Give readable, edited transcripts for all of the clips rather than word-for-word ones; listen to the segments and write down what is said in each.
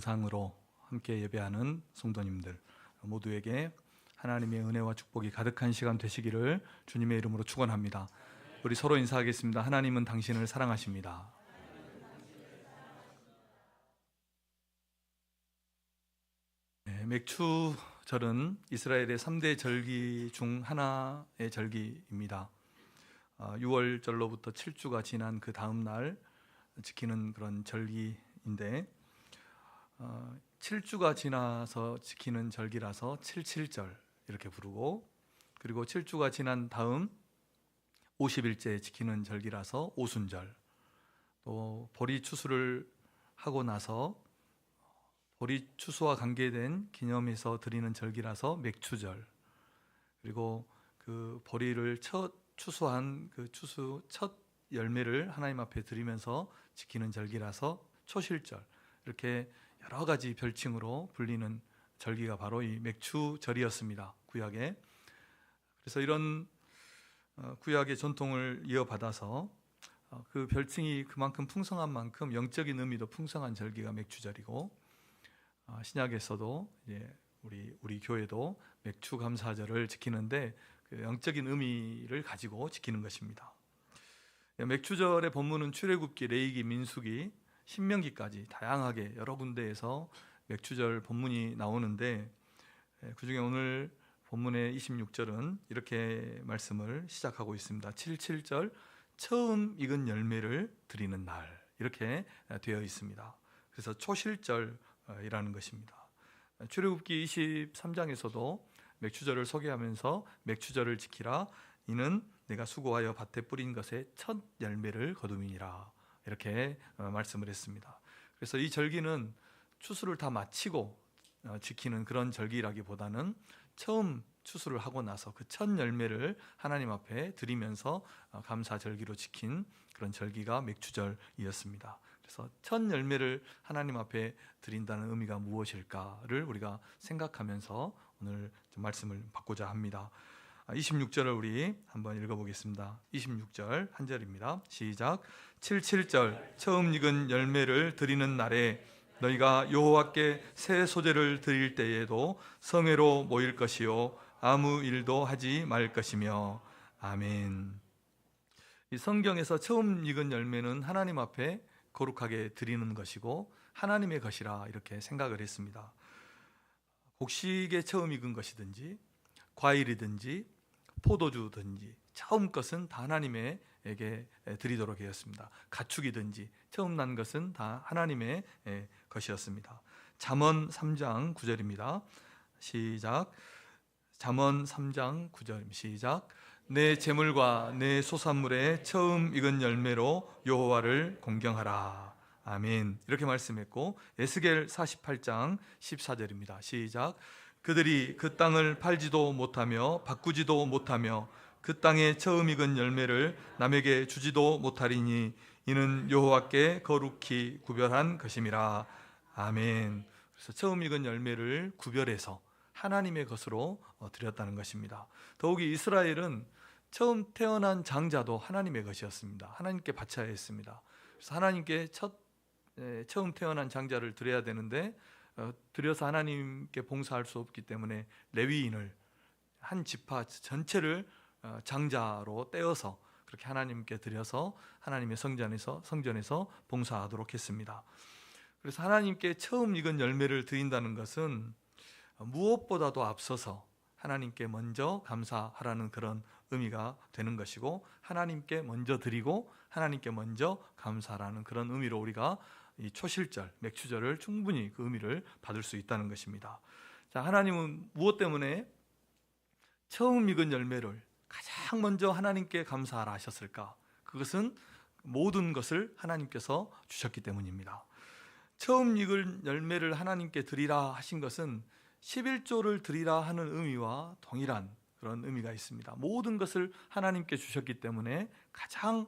상으로 함께 예배하는 성도님들 모두에게 하나님의 은혜와 축복이 가득한 시간 되시기를 주님의 이름으로 축원합니다. 우리 서로 인사하겠습니다. 하나님은 당신을 사랑하십니다. 맥추절은 이스라엘의 3대 절기 중 하나의 절기입니다. 6월절로부터 7주가 지난 그 다음 날 지키는 그런 절기인데 7주가 지나서 지키는 절기라서 77절 이렇게 부르고, 그리고 7주가 지난 다음 50일째 지키는 절기라서 오순절, 또 보리 추수를 하고 나서 보리 추수와 관계된 기념해서 드리는 절기라서 맥추절, 그리고 그 보리를 추수한 그 추수 첫 열매를 하나님 앞에 드리면서 지키는 절기라서 초실절, 이렇게 여러 가지 별칭으로 불리는 절기가 바로 이 맥추절이었습니다, 구약에. 그래서 이런 구약의 전통을 이어받아서 그 별칭이 그만큼 풍성한 만큼 영적인 의미도 풍성한 절기가 맥추절이고, 신약에서도 이제 우리 교회도 맥추감사절을 지키는데 그 영적인 의미를 가지고 지키는 것입니다. 맥추절의 본문은 출애굽기, 레위기, 민수기, 신명기까지 다양하게 여러 군데에서 맥추절 본문이 나오는데, 그중에 오늘 본문의 26절은 이렇게 말씀을 시작하고 있습니다. 77절 처음 익은 열매를 드리는 날, 이렇게 되어 있습니다. 그래서 초실절이라는 것입니다. 출애굽기 23장에서도 맥추절을 소개하면서 맥추절을 지키라, 이는 내가 수고하여 밭에 뿌린 것의 첫 열매를 거둠이니라, 이렇게 말씀을 했습니다. 그래서 이 절기는 추수를 다 마치고 지키는 그런 절기라기보다는 처음 추수를 하고 나서 그 첫 열매를 하나님 앞에 드리면서 감사 절기로 지킨 그런 절기가 맥추절이었습니다. 그래서 첫 열매를 하나님 앞에 드린다는 의미가 무엇일까를 우리가 생각하면서 오늘 좀 말씀을 받고자 합니다. 26절을 우리 한번 읽어보겠습니다. 26절 한 절입니다. 시작. 77절 처음 익은 열매를 드리는 날에 너희가 여호와께 새 소재를 드릴 때에도 성회로 모일 것이요 아무 일도 하지 말 것이며. 아멘. 이 성경에서 처음 익은 열매는 하나님 앞에 거룩하게 드리는 것이고 하나님의 것이라 이렇게 생각을 했습니다. 곡식에 처음 익은 것이든지 과일이든지 포도주든지 처음 것은 다 하나님에게 드리도록 하였습니다. 가축이든지 처음 난 것은 다 하나님의 것이었습니다. 잠언 3장 9절입니다. 시작. 잠언 3장 9절 시작. 내 재물과 내 소산물의 처음 익은 열매로 여호와를 공경하라. 아멘. 이렇게 말씀했고, 에스겔 48장 14절입니다. 시작. 그들이 그 땅을 팔지도 못하며 바꾸지도 못하며 그 땅에 처음 익은 열매를 남에게 주지도 못하리니 이는 여호와께 거룩히 구별한 것임이라. 아멘. 그래서 처음 익은 열매를 구별해서 하나님의 것으로 드렸다는 것입니다. 더욱이 이스라엘은 처음 태어난 장자도 하나님의 것이었습니다. 하나님께 바쳐야 했습니다. 그래서 하나님께 처음 태어난 장자를 드려야 되는데 드려서 하나님께 봉사할 수 없기 때문에 레위인을 한 지파 전체를 장자로 떼어서 그렇게 하나님께 드려서 하나님의 성전에서 봉사하도록 했습니다. 그래서 하나님께 처음 익은 열매를 드린다는 것은 무엇보다도 앞서서 하나님께 먼저 감사하라는 그런 의미가 되는 것이고, 하나님께 먼저 드리고 하나님께 먼저 감사하라는 그런 의미로 우리가 이 초실절, 맥추절을 충분히 그 의미를 받을 수 있다는 것입니다. 자, 하나님은 무엇 때문에 처음 익은 열매를 가장 먼저 하나님께 감사하라 하셨을까? 그것은 모든 것을 하나님께서 주셨기 때문입니다. 처음 익은 열매를 하나님께 드리라 하신 것은 11조를 드리라 하는 의미와 동일한 그런 의미가 있습니다. 모든 것을 하나님께 주셨기 때문에 가장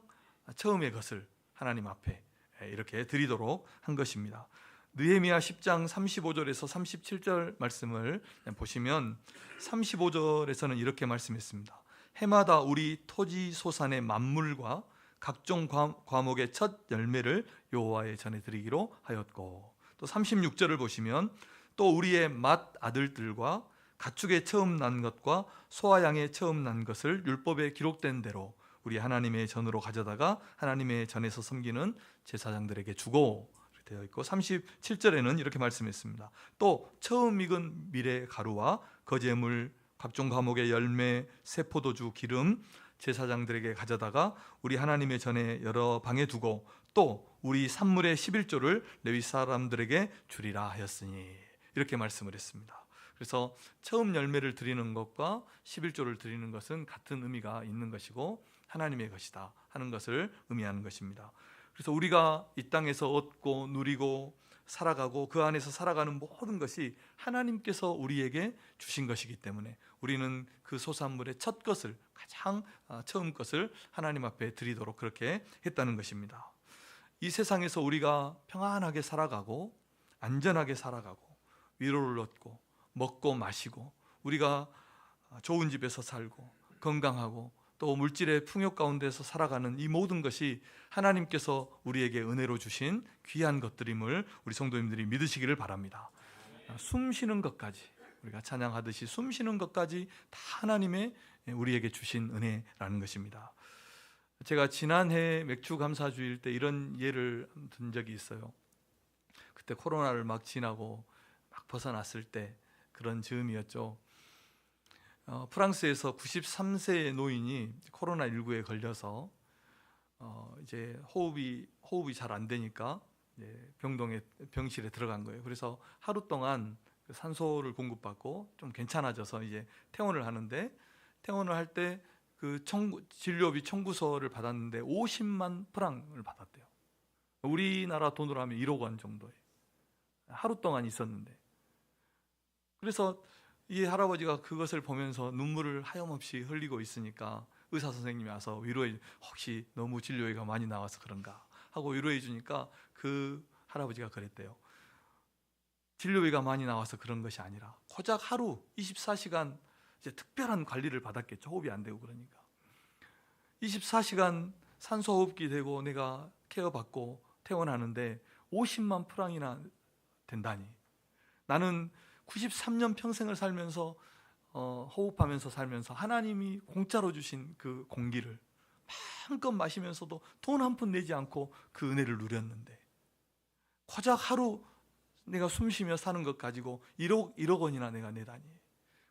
처음의 것을 하나님 앞에 이렇게 드리도록 한 것입니다. 느헤미야 10장 35절에서 37절 말씀을 보시면 35절에서는 이렇게 말씀했습니다. 해마다 우리 토지 소산의 만물과 각종 과목의 첫 열매를 여호와의 전에 드리기로 하였고, 또 또 36절을 보시면 또 우리의 맏아들들과 가축의 처음 난 것과 소와 양의 처음 난 것을 율법에 기록된 대로 우리 하나님의 전으로 가져다가 하나님의 전에서 섬기는 제사장들에게 주고 되어 있고, 37절에는 이렇게 말씀했습니다. 또 처음 익은 밀의 가루와 거제물, 각종 과목의 열매, 새 포도주, 기름 제사장들에게 가져다가 우리 하나님의 전에 여러 방에 두고 또 우리 산물의 11조를 레위 사람들에게 주리라 하였으니, 이렇게 말씀을 했습니다. 그래서 처음 열매를 드리는 것과 11조를 드리는 것은 같은 의미가 있는 것이고 하나님의 것이다 하는 것을 의미하는 것입니다. 그래서 우리가 이 땅에서 얻고 누리고 살아가고 그 안에서 살아가는 모든 것이 하나님께서 우리에게 주신 것이기 때문에 우리는 그 소산물의 첫 것을, 가장 처음 것을 하나님 앞에 드리도록 그렇게 했다는 것입니다. 이 세상에서 우리가 평안하게 살아가고 안전하게 살아가고 위로를 얻고 먹고 마시고 우리가 좋은 집에서 살고 건강하고 또 물질의 풍요 가운데서 살아가는 이 모든 것이 하나님께서 우리에게 은혜로 주신 귀한 것들임을 우리 성도님들이 믿으시기를 바랍니다. 숨 쉬는 것까지, 우리가 찬양하듯이 숨 쉬는 것까지 다 하나님의 우리에게 주신 은혜라는 것입니다. 제가 지난해 맥주 감사주일 때 이런 예를 든 적이 있어요. 그때 코로나를 막 지나고 막 벗어났을 때 그런 즈음이었죠. 프랑스에서 93세의 노인이 코로나19에 걸려서 이제 호흡이 잘 안 되니까 병실에 들어간 거예요. 그래서 하루 동안 산소를 공급받고 좀 괜찮아져서 이제 퇴원을 하는데, 퇴원을 할 때 그 진료비 청구서를 받았는데 50만 프랑을 받았대요. 우리나라 돈으로 하면 1억 원 정도예요. 하루 동안 있었는데. 그래서 이 할아버지가 그것을 보면서 눈물을 하염없이 흘리고 있으니까 의사 선생님이 와서 위로해, 혹시 너무 진료비가 많이 나와서 그런가 하고 위로해 주니까 그 할아버지가 그랬대요. 진료비가 많이 나와서 그런 것이 아니라 고작 하루 24시간 이제 특별한 관리를 받았겠죠. 호흡이 안 되고 그러니까 24시간 산소호흡기 되고 내가 케어받고 퇴원하는데 50만 프랑이나 된다니. 나는 93년 평생을 살면서 호흡하면서 살면서 하나님이 공짜로 주신 그 공기를 마음껏 마시면서도 돈 한 푼 내지 않고 그 은혜를 누렸는데, 고작 하루 내가 숨쉬며 사는 것 가지고 1억 원이나 내가 내다니.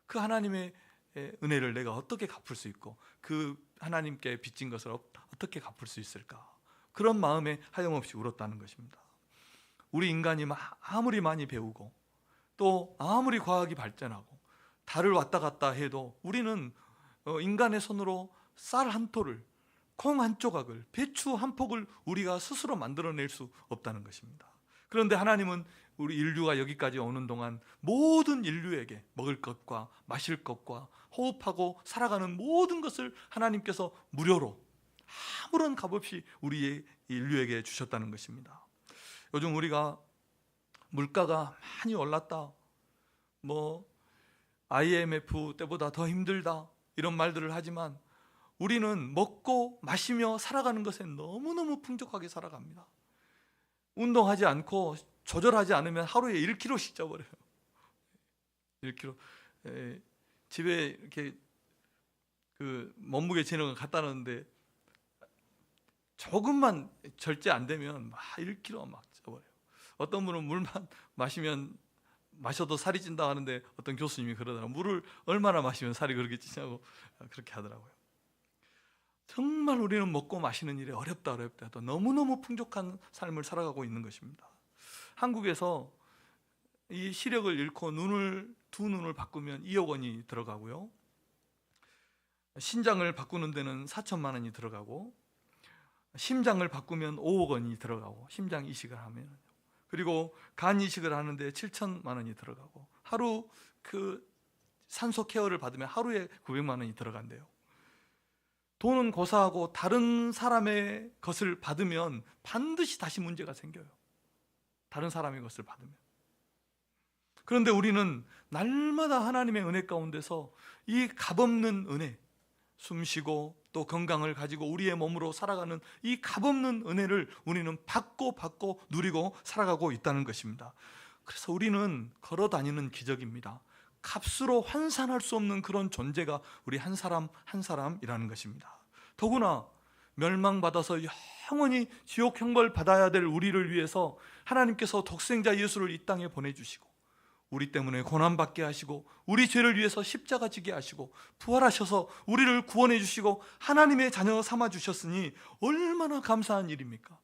그 하나님의 은혜를 내가 어떻게 갚을 수 있고 그 하나님께 빚진 것을 어떻게 갚을 수 있을까? 그런 마음에 하염없이 울었다는 것입니다. 우리 인간이 아무리 많이 배우고 또 아무리 과학이 발전하고 달을 왔다 갔다 해도 우리는 인간의 손으로 쌀 한 톨을, 콩 한 조각을, 배추 한 폭을 우리가 스스로 만들어낼 수 없다는 것입니다. 그런데 하나님은 우리 인류가 여기까지 오는 동안 모든 인류에게 먹을 것과 마실 것과 호흡하고 살아가는 모든 것을 하나님께서 무료로 아무런 값 없이 우리 인류에게 주셨다는 것입니다. 요즘 우리가 물가가 많이 올랐다, IMF 때보다 더 힘들다 이런 말들을 하지만 우리는 먹고 마시며 살아가는 것에 너무너무 풍족하게 살아갑니다. 운동하지 않고 조절하지 않으면 하루에 1kg씩 쪄버려요. 1kg. 집에 이렇게 그 몸무게 재는 거 갖다 놓는데 조금만 절제 안 되면 막 1kg 막 쪄버려요. 어떤 분은 물만 마셔도 살이 찐다 하는데 어떤 교수님이 그러더라고요. 물을 얼마나 마시면 살이 그렇게 찌냐고 그렇게 하더라고요. 정말 우리는 먹고 마시는 일이 어렵다 또 너무너무 풍족한 삶을 살아가고 있는 것입니다. 한국에서 이 시력을 잃고 두 눈을 바꾸면 2억 원이 들어가고요, 신장을 바꾸는 데는 4천만 원이 들어가고, 심장을 바꾸면 5억 원이 들어가고, 심장 이식을 하면, 그리고 간 이식을 하는데 7천만 원이 들어가고, 하루 그 산소 케어를 받으면 하루에 900만 원이 들어간대요. 돈은 고사하고 다른 사람의 것을 받으면 반드시 다시 문제가 생겨요. 다른 사람의 것을 받으면. 그런데 우리는 날마다 하나님의 은혜 가운데서 이 값없는 은혜, 숨쉬고 또 건강을 가지고 우리의 몸으로 살아가는 이 값없는 은혜를 우리는 받고 누리고 살아가고 있다는 것입니다. 그래서 우리는 걸어 다니는 기적입니다. 값으로 환산할 수 없는 그런 존재가 우리 한 사람 한 사람이라는 것입니다. 더구나 멸망받아서 영원히 지옥 형벌 받아야 될 우리를 위해서 하나님께서 독생자 예수를 이 땅에 보내주시고 우리 때문에 고난받게 하시고 우리 죄를 위해서 십자가 지게 하시고 부활하셔서 우리를 구원해 주시고 하나님의 자녀 삼아 주셨으니 얼마나 감사한 일입니까?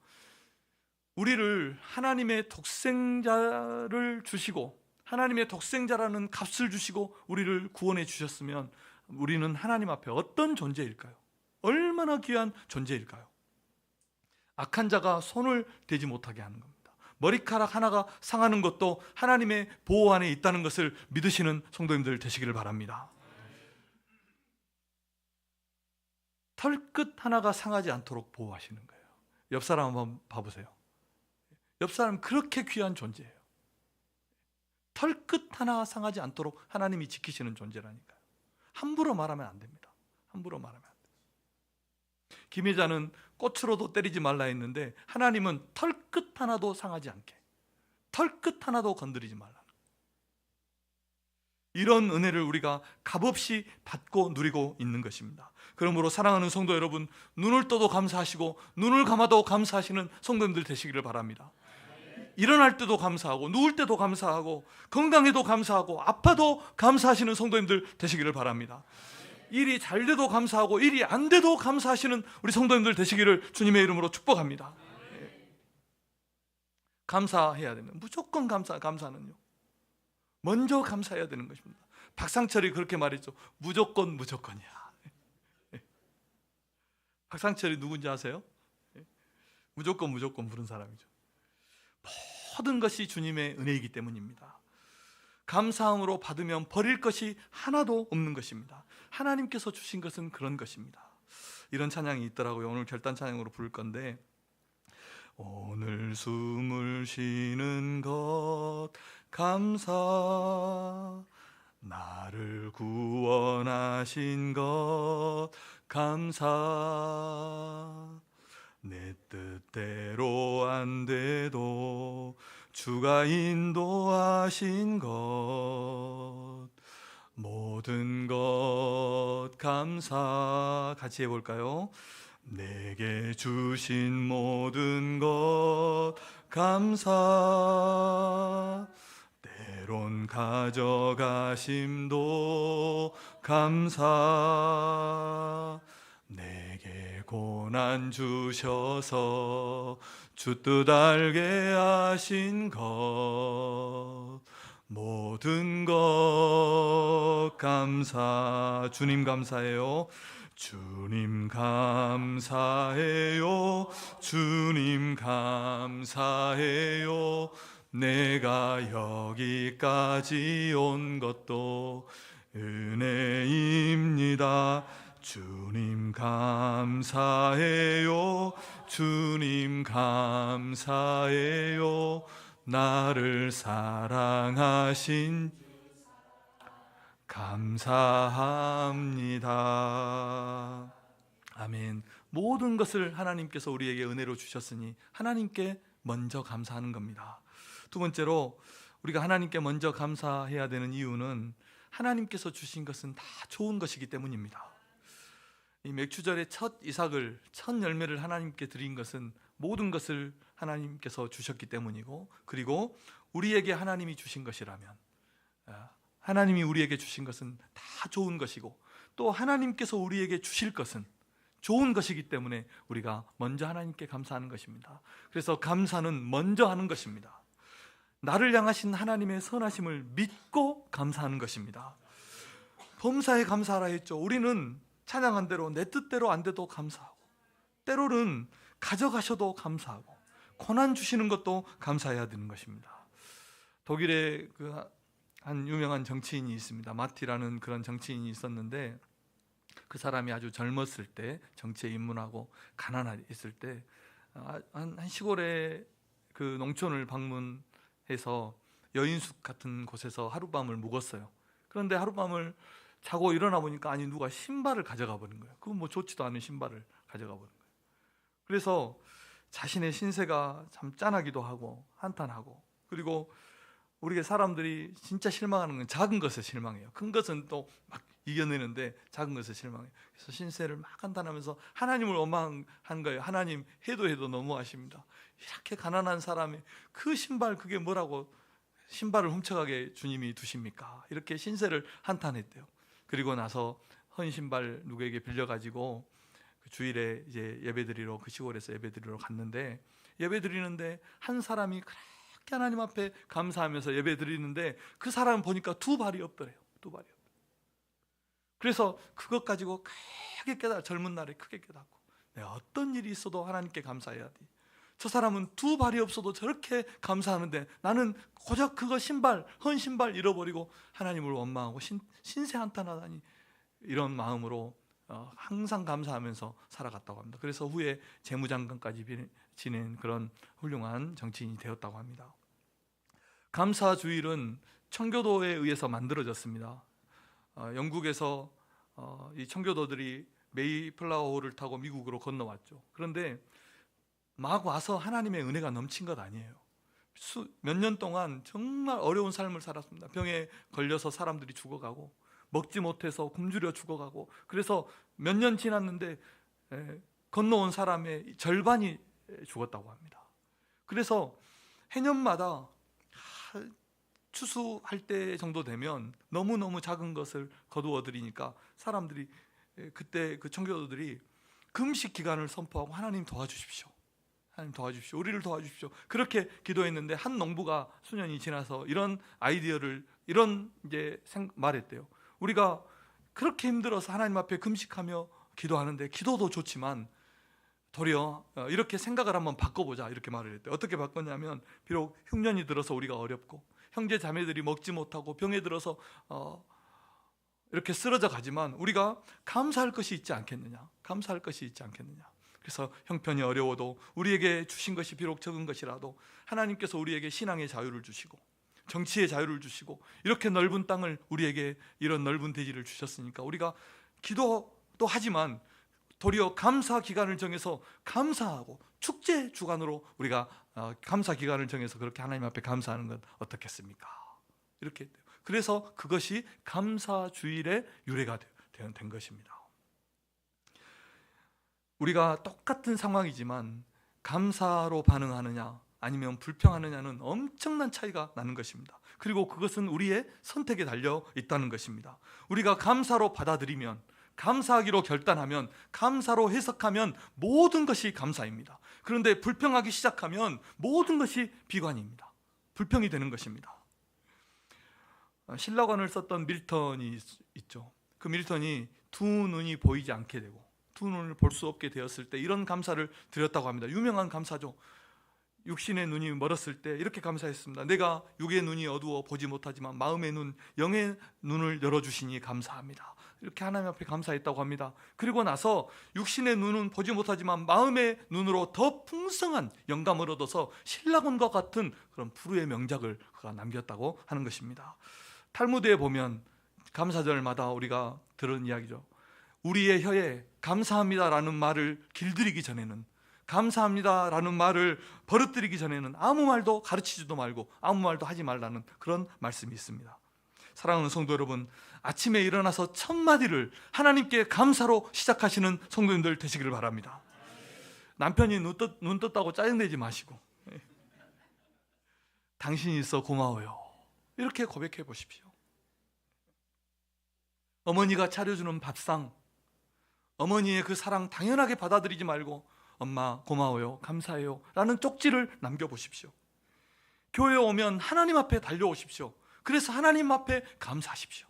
우리를 하나님의 독생자를 주시고 하나님의 독생자라는 값을 주시고 우리를 구원해 주셨으면 우리는 하나님 앞에 어떤 존재일까요? 얼마나 귀한 존재일까요? 악한 자가 손을 대지 못하게 하는 겁니다. 머리카락 하나가 상하는 것도 하나님의 보호 안에 있다는 것을 믿으시는 성도님들 되시기를 바랍니다. 털끝 하나가 상하지 않도록 보호하시는 거예요. 옆 사람 한번 봐보세요. 옆 사람 그렇게 귀한 존재예요. 털끝 하나 상하지 않도록 하나님이 지키시는 존재라니까요. 함부로 말하면 안 됩니다. 함부로 말하면 안 돼요. 김혜자는 꽃으로도 때리지 말라 했는데 하나님은 털끝 하나도 상하지 않게, 털끝 하나도 건드리지 말라. 이런 은혜를 우리가 값없이 받고 누리고 있는 것입니다. 그러므로 사랑하는 성도 여러분, 눈을 떠도 감사하시고 눈을 감아도 감사하시는 성도님들 되시기를 바랍니다. 일어날 때도 감사하고 누울 때도 감사하고 건강해도 감사하고 아파도 감사하시는 성도님들 되시기를 바랍니다. 일이 잘 돼도 감사하고 일이 안 돼도 감사하시는 우리 성도님들 되시기를 주님의 이름으로 축복합니다. 감사해야 되는, 무조건 감사는요 먼저 감사해야 되는 것입니다. 박상철이 그렇게 말했죠. 무조건이야. 박상철이 누군지 아세요? 무조건 부른 사람이죠. 모든 것이 주님의 은혜이기 때문입니다. 감사함으로 받으면 버릴 것이 하나도 없는 것입니다. 하나님께서 주신 것은 그런 것입니다. 이런 찬양이 있더라고요. 오늘 결단 찬양으로 부를 건데, 오늘 숨을 쉬는 것 감사, 나를 구원하신 것 감사, 내 뜻대로 안 돼도 주가 인도하신 것, 모든 것 감사. 같이 해볼까요? 내게 주신 모든 것 감사, 때론 가져가심도 감사, 내게 고난 주셔서 주 뜻 알게 하신 것, 모든 것 감사. 주님 감사해요. 주님 감사해요. 주님 감사해요. 내가 여기까지 온 것도 은혜입니다. 주님 감사해요. 주님 감사해요. 나를 사랑하신 감사합니다. 아멘. 모든 것을 하나님께서 우리에게 은혜로 주셨으니 하나님께 먼저 감사하는 겁니다. 두 번째로 우리가 하나님께 먼저 감사해야 되는 이유는 하나님께서 주신 것은 다 좋은 것이기 때문입니다. 이 맥추절의 첫 이삭을, 첫 열매를 하나님께 드린 것은 모든 것을 하나님께서 주셨기 때문이고, 그리고 우리에게 하나님이 주신 것이라면, 하나님이 우리에게 주신 것은 다 좋은 것이고, 또 하나님께서 우리에게 주실 것은 좋은 것이기 때문에 우리가 먼저 하나님께 감사하는 것입니다. 그래서 감사는 먼저 하는 것입니다. 나를 향하신 하나님의 선하심을 믿고 감사하는 것입니다. 범사에 감사하라 했죠. 우리는 찬양한 대로 내 뜻대로 안 돼도 감사하고, 때로는 가져가셔도 감사하고, 고난 주시는 것도 감사해야 되는 것입니다. 독일에 한 유명한 정치인이 있습니다. 마티라는 그런 정치인이 있었는데, 그 사람이 아주 젊었을 때, 정치에 입문하고 가난했을 때, 한 시골의 그 농촌을 방문해서 여인숙 같은 곳에서 하룻밤을 묵었어요. 그런데 하룻밤을 자고 일어나 보니까 아니 누가 신발을 가져가 버린 거예요. 그건 뭐 좋지도 않은 신발을 가져가 버린 거예요. 그래서 자신의 신세가 참 짠하기도 하고 한탄하고, 그리고 우리가 사람들이 진짜 실망하는 건 작은 것에 실망해요. 큰 것은 또 막 이겨내는데 작은 것에 실망해요. 그래서 신세를 막 한탄하면서 하나님을 원망한 거예요. 하나님 해도 너무하십니다. 이렇게 가난한 사람이 그 신발, 그게 뭐라고 신발을 훔쳐가게 주님이 두십니까? 이렇게 신세를 한탄했대요. 그리고 나서 헌 신발 누구에게 빌려가지고 그 주일에 이제 예배드리러, 그 시골에서 예배드리러 갔는데, 예배드리는데 한 사람이 그렇게 하나님 앞에 감사하면서 예배드리는데 그 사람은 보니까 두 발이 없더래요. 두 발이 없더래요. 그래서 그것 가지고 크게 젊은 날에 크게 깨닫고, 내가 어떤 일이 있어도 하나님께 감사해야 돼. 저 사람은 두 발이 없어도 저렇게 감사하는데 나는 고작 그거 신발, 헌 신발 잃어버리고 하나님을 원망하고 신세 한탄하다니, 이런 마음으로 항상 감사하면서 살아갔다고 합니다. 그래서 후에 재무장관까지 지낸 그런 훌륭한 정치인이 되었다고 합니다. 감사주일은 청교도에 의해서 만들어졌습니다. 영국에서 이 청교도들이 메이플라워호를 타고 미국으로 건너왔죠. 그런데 막 와서 하나님의 은혜가 넘친 것 아니에요. 몇 년 동안 정말 어려운 삶을 살았습니다. 병에 걸려서 사람들이 죽어가고, 먹지 못해서 굶주려 죽어가고, 그래서 몇 년 지났는데 건너온 사람의 절반이 죽었다고 합니다. 그래서 해년마다 추수할 때 정도 되면 너무너무 작은 것을 거두어 드리니까 사람들이, 그때 그 청교도들이 금식 기간을 선포하고 하나님 도와주십시오, 하나님 도와주십시오, 우리를 도와주십시오, 그렇게 기도했는데 한 농부가 수년이 지나서 이런 아이디어를, 이런 이제 말했대요. 우리가 그렇게 힘들어서 하나님 앞에 금식하며 기도하는데, 기도도 좋지만 도리어 이렇게 생각을 한번 바꿔보자, 이렇게 말을 했대요. 어떻게 바꿨냐면, 비록 흉년이 들어서 우리가 어렵고 형제 자매들이 먹지 못하고 병에 들어서 이렇게 쓰러져 가지만 우리가 감사할 것이 있지 않겠느냐, 감사할 것이 있지 않겠느냐. 그래서 형편이 어려워도 우리에게 주신 것이 비록 적은 것이라도 하나님께서 우리에게 신앙의 자유를 주시고 정치의 자유를 주시고 이렇게 넓은 땅을 우리에게, 이런 넓은 대지를 주셨으니까 우리가 기도도 하지만 도리어 감사 기간을 정해서 감사하고 축제 주간으로 우리가 감사 기간을 정해서 그렇게 하나님 앞에 감사하는 건 어떻겠습니까? 이렇게 했대요. 그래서 그것이 감사주일의 유래가 된 것입니다. 우리가 똑같은 상황이지만 감사로 반응하느냐 아니면 불평하느냐는 엄청난 차이가 나는 것입니다. 그리고 그것은 우리의 선택에 달려 있다는 것입니다. 우리가 감사로 받아들이면, 감사하기로 결단하면, 감사로 해석하면 모든 것이 감사입니다. 그런데 불평하기 시작하면 모든 것이 비관입니다. 불평이 되는 것입니다. 신라관을 썼던 밀턴이 있죠. 그 밀턴이 두 눈이 보이지 않게 되고 두 눈을 볼 수 없게 되었을 때 이런 감사를 드렸다고 합니다. 유명한 감사죠. 육신의 눈이 멀었을 때 이렇게 감사했습니다. 내가 육의 눈이 어두워 보지 못하지만 마음의 눈, 영의 눈을 열어주시니 감사합니다. 이렇게 하나님 앞에 감사했다고 합니다. 그리고 나서 육신의 눈은 보지 못하지만 마음의 눈으로 더 풍성한 영감을 얻어서 신라곤과 같은 그런 불후의 명작을 그가 남겼다고 하는 것입니다. 탈무드에 보면 감사절마다 우리가 들은 이야기죠. 우리의 혀에 감사합니다라는 말을 길들이기 전에는, 감사합니다라는 말을 버릇들이기 전에는 아무 말도 가르치지도 말고 아무 말도 하지 말라는 그런 말씀이 있습니다. 사랑하는 성도 여러분, 아침에 일어나서 첫 마디를 하나님께 감사로 시작하시는 성도님들 되시기를 바랍니다. 남편이 눈 떴다고 짜증내지 마시고 당신이 있어 고마워요, 이렇게 고백해 보십시오. 어머니가 차려주는 밥상, 어머니의 그 사랑 당연하게 받아들이지 말고 엄마 고마워요, 감사해요 라는 쪽지를 남겨보십시오. 교회에 오면 하나님 앞에 달려오십시오. 그래서 하나님 앞에 감사하십시오.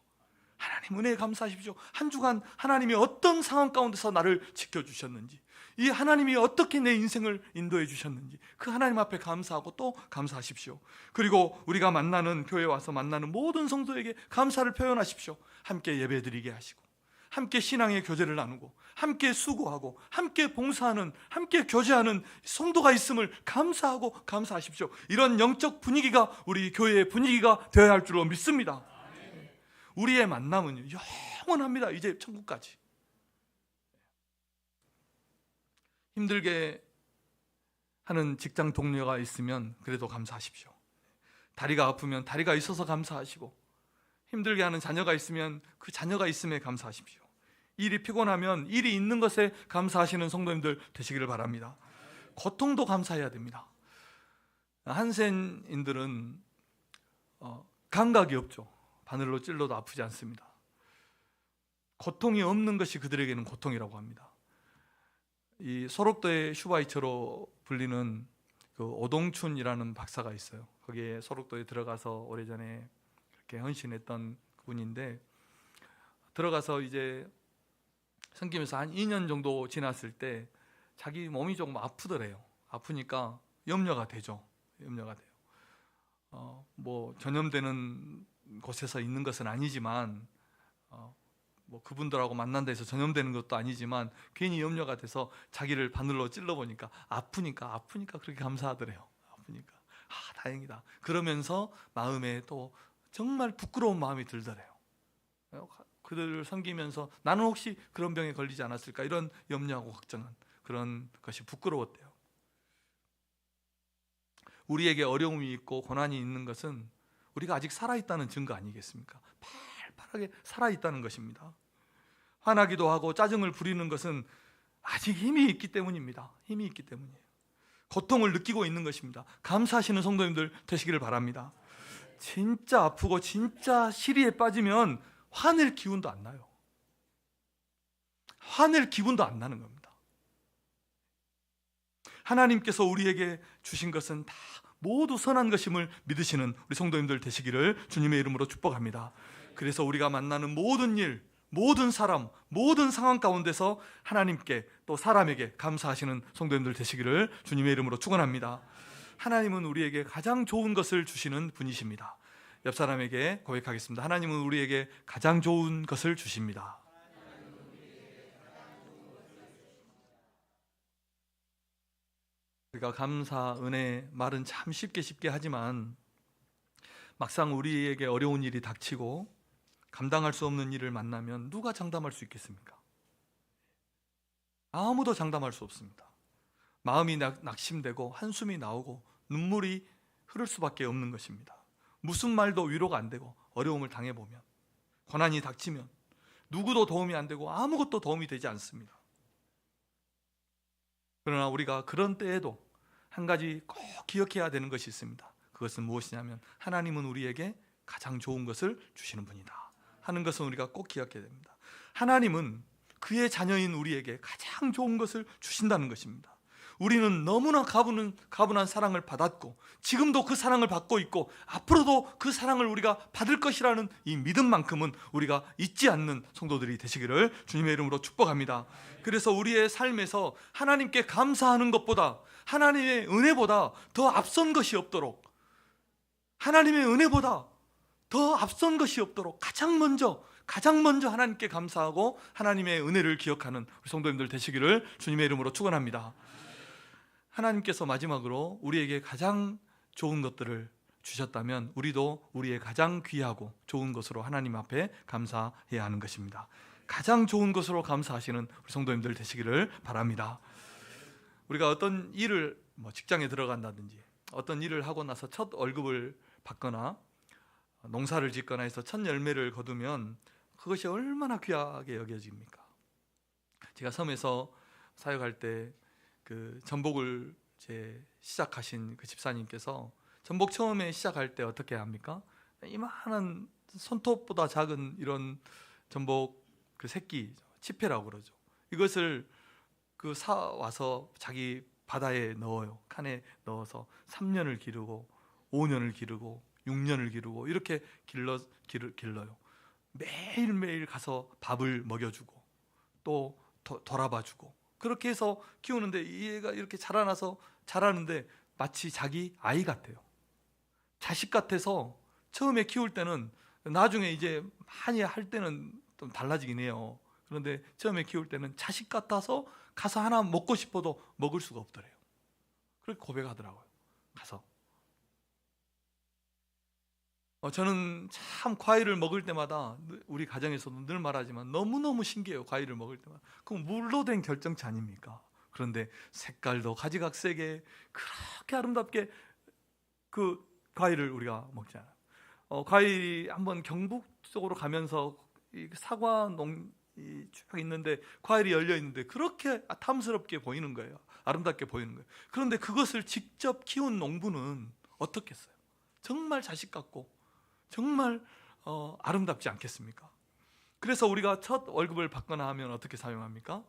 하나님 은혜에 감사하십시오. 한 주간 하나님이 어떤 상황 가운데서 나를 지켜주셨는지, 이 하나님이 어떻게 내 인생을 인도해 주셨는지 그 하나님 앞에 감사하고 또 감사하십시오. 그리고 우리가 만나는, 교회에 와서 만나는 모든 성도에게 감사를 표현하십시오. 함께 예배드리게 하시고, 함께 신앙의 교제를 나누고, 함께 수고하고, 함께 봉사하는, 함께 교제하는 성도가 있음을 감사하고 감사하십시오. 이런 영적 분위기가 우리 교회의 분위기가 되어야 할 줄로 믿습니다. 우리의 만남은 영원합니다. 이제 천국까지. 힘들게 하는 직장 동료가 있으면 그래도 감사하십시오. 다리가 아프면 다리가 있어서 감사하시고, 힘들게 하는 자녀가 있으면 그 자녀가 있음에 감사하십시오. 일이 피곤하면 일이 있는 것에 감사하시는 성도님들 되시기를 바랍니다. 고통도 감사해야 됩니다. 한센인들은 감각이 없죠. 바늘로 찔러도 아프지 않습니다. 고통이 없는 것이 그들에게는 고통이라고 합니다. 이 소록도의 슈바이처로 불리는 그 오동춘이라는 박사가 있어요. 거기에 소록도에 들어가서 오래전에 그렇게 헌신했던 분인데, 들어가서 이제 섬기면서 한 2년 정도 지났을 때 자기 몸이 조금 아프더래요. 아프니까 염려가 되죠. 염려가 돼요. 뭐 전염되는 곳에서 있는 것은 아니지만, 뭐 그분들하고 만난다 해서 전염되는 것도 아니지만 괜히 염려가 돼서 자기를 바늘로 찔러보니까 아프니까 그렇게 감사하더래요. 아프니까 다행이다. 그러면서 마음에 또 정말 부끄러운 마음이 들더래요. 그들을 섬기면서 나는 혹시 그런 병에 걸리지 않았을까, 이런 염려하고 걱정한 그런 것이 부끄러웠대요. 우리에게 어려움이 있고 고난이 있는 것은 우리가 아직 살아있다는 증거 아니겠습니까? 팔팔하게 살아있다는 것입니다. 화나기도 하고 짜증을 부리는 것은 아직 힘이 있기 때문입니다. 힘이 있기 때문이에요. 고통을 느끼고 있는 것입니다. 감사하시는 성도님들 되시기를 바랍니다. 진짜 아프고 진짜 시리에 빠지면 화낼 기운도 안 나요. 화낼 기분도 안 나는 겁니다. 하나님께서 우리에게 주신 것은 다 모두 선한 것임을 믿으시는 우리 성도님들 되시기를 주님의 이름으로 축복합니다. 그래서 우리가 만나는 모든 일, 모든 사람, 모든 상황 가운데서 하나님께 또 사람에게 감사하시는 성도님들 되시기를 주님의 이름으로 축원합니다. 하나님은 우리에게 가장 좋은 것을 주시는 분이십니다. 옆 사람에게 고백하겠습니다. 하나님은 우리에게 가장 좋은 것을 주십니다. 우리가 감사, 은혜 말은 참 쉽게 하지만 막상 우리에게 어려운 일이 닥치고 감당할 수 없는 일을 만나면 누가 장담할 수 있겠습니까? 아무도 장담할 수 없습니다. 마음이 낙심되고 한숨이 나오고 눈물이 흐를 수밖에 없는 것입니다. 무슨 말도 위로가 안 되고, 어려움을 당해보면, 고난이 닥치면 누구도 도움이 안 되고 아무것도 도움이 되지 않습니다. 그러나 우리가 그런 때에도 한 가지 꼭 기억해야 되는 것이 있습니다. 그것은 무엇이냐면 하나님은 우리에게 가장 좋은 것을 주시는 분이다 하는 것은 우리가 꼭 기억해야 됩니다. 하나님은 그의 자녀인 우리에게 가장 좋은 것을 주신다는 것입니다. 우리는 너무나 가분한 사랑을 받았고, 지금도 그 사랑을 받고 있고, 앞으로도 그 사랑을 우리가 받을 것이라는 이 믿음만큼은 우리가 잊지 않는 성도들이 되시기를 주님의 이름으로 축복합니다. 그래서 우리의 삶에서 하나님께 감사하는 것보다, 하나님의 은혜보다 더 앞선 것이 없도록, 하나님의 은혜보다 더 앞선 것이 없도록 가장 먼저 하나님께 감사하고 하나님의 은혜를 기억하는 우리 성도님들 되시기를 주님의 이름으로 축원합니다. 하나님께서 마지막으로 우리에게 가장 좋은 것들을 주셨다면 우리도 우리의 가장 귀하고 좋은 것으로 하나님 앞에 감사해야 하는 것입니다. 가장 좋은 것으로 감사하시는 우리 성도님들 되시기를 바랍니다. 우리가 어떤 일을, 직장에 들어간다든지 어떤 일을 하고 나서 첫 월급을 받거나 농사를 짓거나 해서 첫 열매를 거두면 그것이 얼마나 귀하게 여겨집니까? 제가 섬에서 사역할 때 그 전복을 시작하신 그 집사님께서 전복 처음에 시작할 때 어떻게 합니까? 이만한 손톱보다 작은 이런 전복 그 새끼, 치패라고 그러죠. 이것을 그 사와서 자기 바다에 넣어요. 칸에 넣어서 3년을 기르고 5년을 기르고 6년을 기르고 이렇게 길러요. 매일매일 가서 밥을 먹여주고 또 돌아봐주고 그렇게 해서 키우는데, 이 애가 이렇게 자라는데 마치 자기 아이 같아요. 자식 같아서 처음에 키울 때는, 나중에 이제 많이 할 때는 좀 달라지긴 해요. 그런데 처음에 키울 때는 자식 같아서 가서 하나 먹고 싶어도 먹을 수가 없더래요. 그렇게 고백하더라고요. 가서 저는 참 과일을 먹을 때마다, 우리 가정에서도 늘 말하지만 너무너무 신기해요. 과일을 먹을 때마다. 그럼 물로 된 결정체 아닙니까? 그런데 색깔도 가지각색에 그렇게 아름답게 그 과일을 우리가 먹잖아요. 과일이 한번 경북 쪽으로 가면서 이 사과 쭉 있는데 과일이 열려 있는데 그렇게 탐스럽게 보이는 거예요. 아름답게 보이는 거예요. 그런데 그것을 직접 키운 농부는 어떻겠어요? 정말 자식 같고 정말 아름답지 않겠습니까? 그래서 우리가 첫 월급을 받거나 하면 어떻게 사용합니까?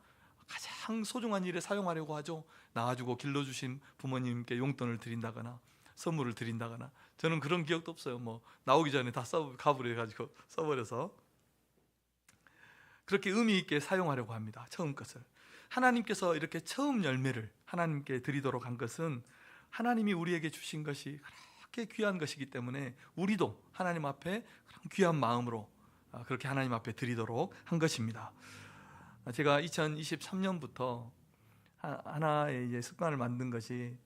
가장 소중한 일에 사용하려고 하죠. 낳아주고 길러주신 부모님께 용돈을 드린다거나 선물을 드린다거나. 저는 그런 기억도 없어요. 나오기 전에 다 가버려가지고 써버려서. 그렇게 의미 있게 사용하려고 합니다. 처음 것을. 하나님께서 이렇게 처음 열매를 하나님께 드리도록 한 것은 하나님이 우리에게 주신 것이 그렇게 귀한 것이기 때문에 우리도 하나님 앞에 귀한 마음으로 그렇게 하나님 앞에 드리도록 한 것입니다. 제가 2023년부터 하나의 이제 습관을 만든 것이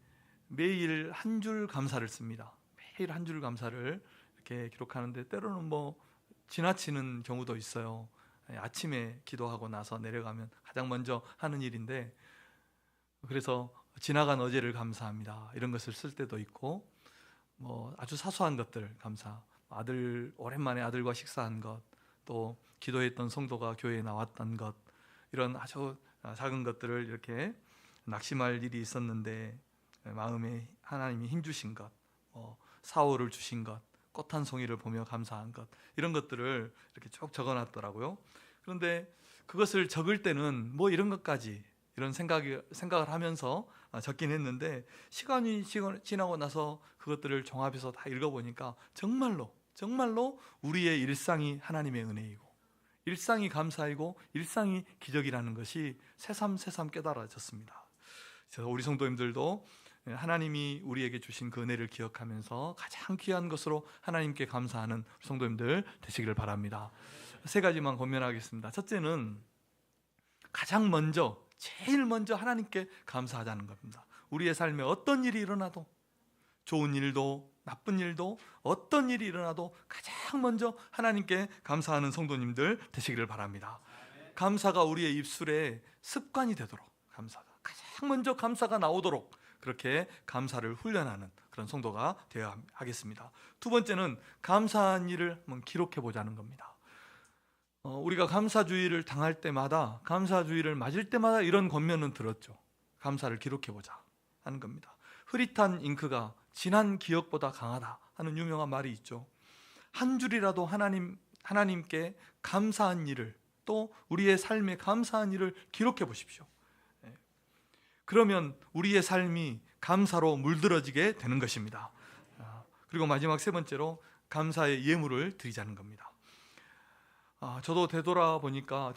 매일 한 줄 감사를 씁니다. 매일 한 줄 감사를 이렇게 기록하는데 때로는 지나치는 경우도 있어요. 아침에 기도하고 나서 내려가면 가장 먼저 하는 일인데, 그래서 지나간 어제를 감사합니다 이런 것을 쓸 때도 있고, 아주 사소한 것들 감사, 오랜만에 아들과 식사한 것, 또 기도했던 성도가 교회에 나왔던 것, 이런 아주 작은 것들을 이렇게 낙심할 일이 있었는데 마음에 하나님이 힘 주신 것, 사오를 주신 것, 꽃 한 송이를 보며 감사한 것, 이런 것들을 이렇게 쭉 적어놨더라고요. 그런데 그것을 적을 때는 이런 것까지, 이런 생각을 하면서 적긴 했는데, 시간이 지나고 나서 그것들을 종합해서 다 읽어보니까 정말로 우리의 일상이 하나님의 은혜이고, 일상이 감사이고, 일상이 기적이라는 것이 새삼 깨달아졌습니다. 그래서 우리 성도님들도 하나님이 우리에게 주신 그 은혜를 기억하면서 가장 귀한 것으로 하나님께 감사하는 성도님들 되시기를 바랍니다. 세 가지만 권면하겠습니다. 첫째는 제일 먼저 하나님께 감사하자는 겁니다. 우리의 삶에 어떤 일이 일어나도, 좋은 일도 나쁜 일도, 어떤 일이 일어나도 가장 먼저 하나님께 감사하는 성도님들 되시기를 바랍니다. 감사가 우리의 입술에 습관이 되도록, 가장 먼저 감사가 나오도록 그렇게 감사를 훈련하는 그런 성도가 되어야 하겠습니다. 두 번째는 감사한 일을 한번 기록해 보자는 겁니다. 우리가 감사주의를 당할 때마다, 감사주의를 맞을 때마다 이런 권면은 들었죠. 감사를 기록해 보자 하는 겁니다. 흐릿한 잉크가 진한 기억보다 강하다 하는 유명한 말이 있죠. 한 줄이라도 하나님께 감사한 일을, 또 우리의 삶에 감사한 일을 기록해 보십시오. 그러면 우리의 삶이 감사로 물들어지게 되는 것입니다. 그리고 마지막 세 번째로 감사의 예물을 드리자는 겁니다. 저도 뒤돌아보니까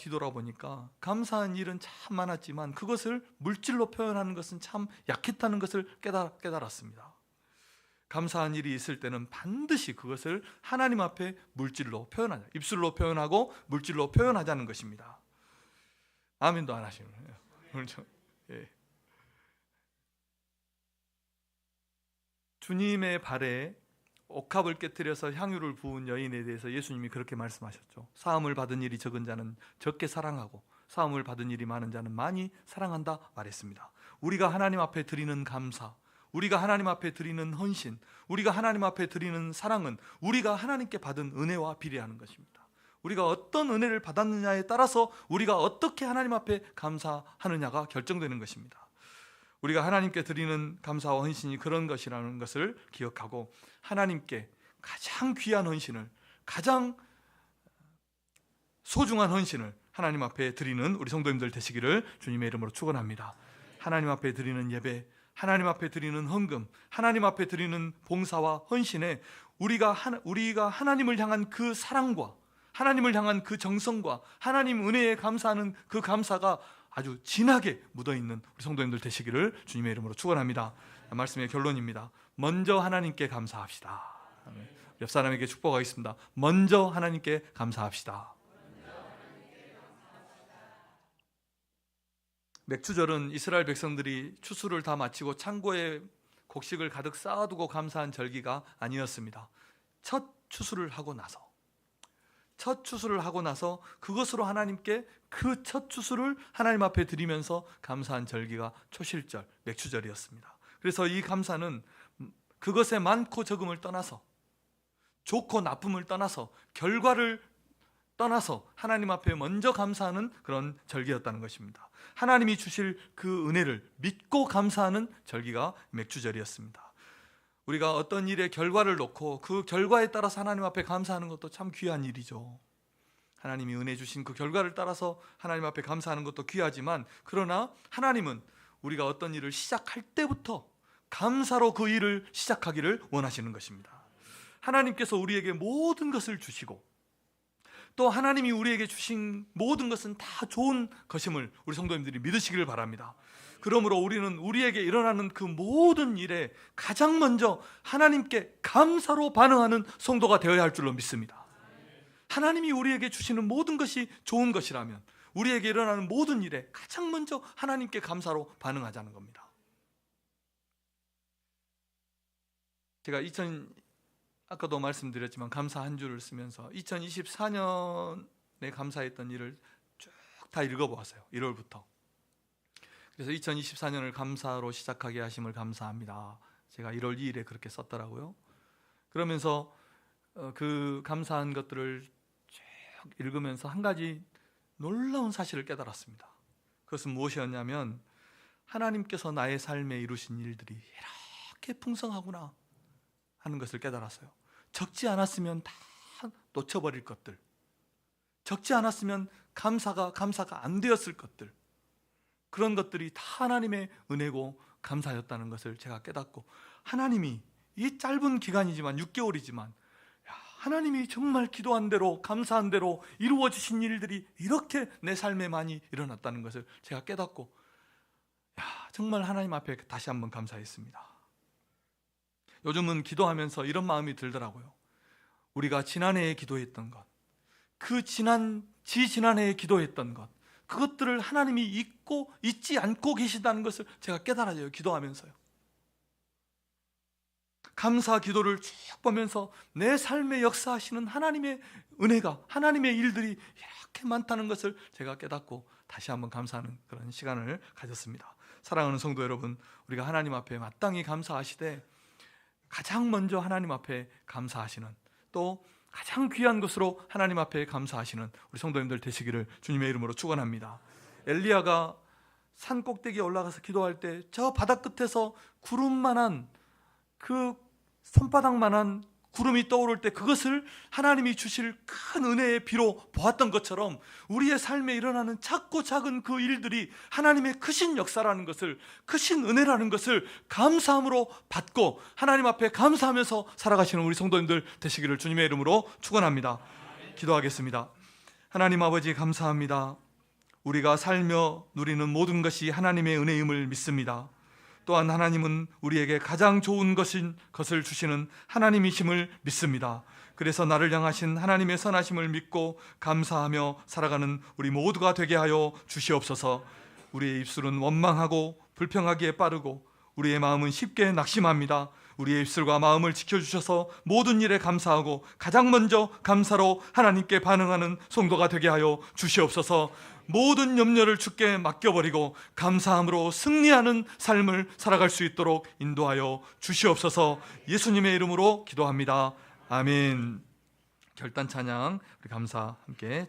감사한 일은 참 많았지만 그것을 물질로 표현하는 것은 참 약했다는 것을 깨달았습니다. 감사한 일이 있을 때는 반드시 그것을 하나님 앞에 물질로 표현하자, 입술로 표현하고 물질로 표현하자는 것입니다. 아멘도 안 하시는 거예요. 그렇죠? 예. 주님의 발에 옥합을 깨뜨려서 향유를 부은 여인에 대해서 예수님이 그렇게 말씀하셨죠. 사함을 받은 일이 적은 자는 적게 사랑하고 사함을 받은 일이 많은 자는 많이 사랑한다 말했습니다. 우리가 하나님 앞에 드리는 감사, 우리가 하나님 앞에 드리는 헌신, 우리가 하나님 앞에 드리는 사랑은 우리가 하나님께 받은 은혜와 비례하는 것입니다. 우리가 어떤 은혜를 받았느냐에 따라서 우리가 어떻게 하나님 앞에 감사하느냐가 결정되는 것입니다. 우리가 하나님께 드리는 감사와 헌신이 그런 것이라는 것을 기억하고, 하나님께 가장 귀한 헌신을, 가장 소중한 헌신을 하나님 앞에 드리는 우리 성도님들 되시기를 주님의 이름으로 축원합니다. 하나님 앞에 드리는 예배, 하나님 앞에 드리는 헌금, 하나님 앞에 드리는 봉사와 헌신에 우리가 하나님을 향한 그 사랑과 하나님을 향한 그 정성과 하나님 은혜에 감사하는 그 감사가 아주 진하게 묻어있는 우리 성도님들 되시기를 주님의 이름으로 축원합니다. 말씀의 결론입니다. 먼저 하나님께 감사합시다. 옆 사람에게 축복하겠습니다. 먼저 하나님께 감사합시다. 맥추절은 이스라엘 백성들이 추수를 다 마치고 창고에 곡식을 가득 쌓아두고 감사한 절기가 아니었습니다. 첫 추수를 하고 나서 그것으로 하나님께 그 첫 추수를 하나님 앞에 드리면서 감사한 절기가 초실절, 맥추절이었습니다. 그래서 이 감사는 그것의 많고 적음을 떠나서, 좋고 나쁨을 떠나서, 결과를 떠나서 하나님 앞에 먼저 감사하는 그런 절기였다는 것입니다. 하나님이 주실 그 은혜를 믿고 감사하는 절기가 맥추절이었습니다. 우리가 어떤 일의 결과를 놓고 그 결과에 따라서 하나님 앞에 감사하는 것도 참 귀한 일이죠. 하나님이 은혜 주신 그 결과를 따라서 하나님 앞에 감사하는 것도 귀하지만, 그러나 하나님은 우리가 어떤 일을 시작할 때부터 감사로 그 일을 시작하기를 원하시는 것입니다. 하나님께서 우리에게 모든 것을 주시고 또 하나님이 우리에게 주신 모든 것은 다 좋은 것임을 우리 성도님들이 믿으시기를 바랍니다. 그러므로 우리는 우리에게 일어나는 그 모든 일에 가장 먼저 하나님께 감사로 반응하는 성도가 되어야 할 줄로 믿습니다. 하나님이 우리에게 주시는 모든 것이 좋은 것이라면 우리에게 일어나는 모든 일에 가장 먼저 하나님께 감사로 반응하자는 겁니다. 제가 아까도 말씀드렸지만 감사 한 줄을 쓰면서 2024년에 감사했던 일을 쭉 다 읽어보았어요. 1월부터. 그래서 2024년을 감사로 시작하게 하심을 감사합니다. 제가 1월 2일에 그렇게 썼더라고요. 그러면서 그 감사한 것들을 쭉 읽으면서 한 가지 놀라운 사실을 깨달았습니다. 그것은 무엇이었냐면, 하나님께서 나의 삶에 이루신 일들이 이렇게 풍성하구나 하는 것을 깨달았어요. 적지 않았으면 다 놓쳐버릴 것들, 적지 않았으면 감사가 안 되었을 것들, 그런 것들이 다 하나님의 은혜고 감사였다는 것을 제가 깨닫고, 하나님이 이 짧은 기간이지만 6개월이지만 하나님이 정말 기도한 대로 감사한 대로 이루어지신 일들이 이렇게 내 삶에 많이 일어났다는 것을 제가 깨닫고, 정말 하나님 앞에 다시 한번 감사했습니다. 요즘은 기도하면서 이런 마음이 들더라고요. 우리가 지난해에 기도했던 것, 그 지난해에 기도했던 것, 그것들을 하나님이 잊지 않고 계시다는 것을 제가 깨달아요. 기도하면서요. 감사 기도를 쭉 보면서 내 삶에 역사하시는 하나님의 은혜가, 하나님의 일들이 이렇게 많다는 것을 제가 깨닫고 다시 한번 감사하는 그런 시간을 가졌습니다. 사랑하는 성도 여러분, 우리가 하나님 앞에 마땅히 감사하시되 가장 먼저 하나님 앞에 감사하시는, 또 가장 귀한 것으로 하나님 앞에 감사하시는 우리 성도님들 되시기를 주님의 이름으로 축원합니다. 엘리야가 산 꼭대기에 올라가서 기도할 때 저 바다 끝에서 구름만한, 그 손바닥만한 구름이 떠오를 때 그것을 하나님이 주실 큰 은혜의 비로 보았던 것처럼, 우리의 삶에 일어나는 작고 작은 그 일들이 하나님의 크신 역사라는 것을, 크신 은혜라는 것을 감사함으로 받고 하나님 앞에 감사하면서 살아가시는 우리 성도님들 되시기를 주님의 이름으로 축원합니다. 기도하겠습니다. 하나님 아버지, 감사합니다. 우리가 살며 누리는 모든 것이 하나님의 은혜임을 믿습니다. 또한 하나님은 우리에게 가장 좋은 것을 주시는 하나님이심을 믿습니다. 그래서 나를 향하신 하나님의 선하심을 믿고 감사하며 살아가는 우리 모두가 되게 하여 주시옵소서. 우리의 입술은 원망하고 불평하기에 빠르고 우리의 마음은 쉽게 낙심합니다. 우리의 입술과 마음을 지켜주셔서 모든 일에 감사하고 가장 먼저 감사로 하나님께 반응하는 성도가 되게 하여 주시옵소서. 모든 염려를 주께 맡겨버리고 감사함으로 승리하는 삶을 살아갈 수 있도록 인도하여 주시옵소서. 예수님의 이름으로 기도합니다. 아멘. 결단 찬양, 우리 감사 함께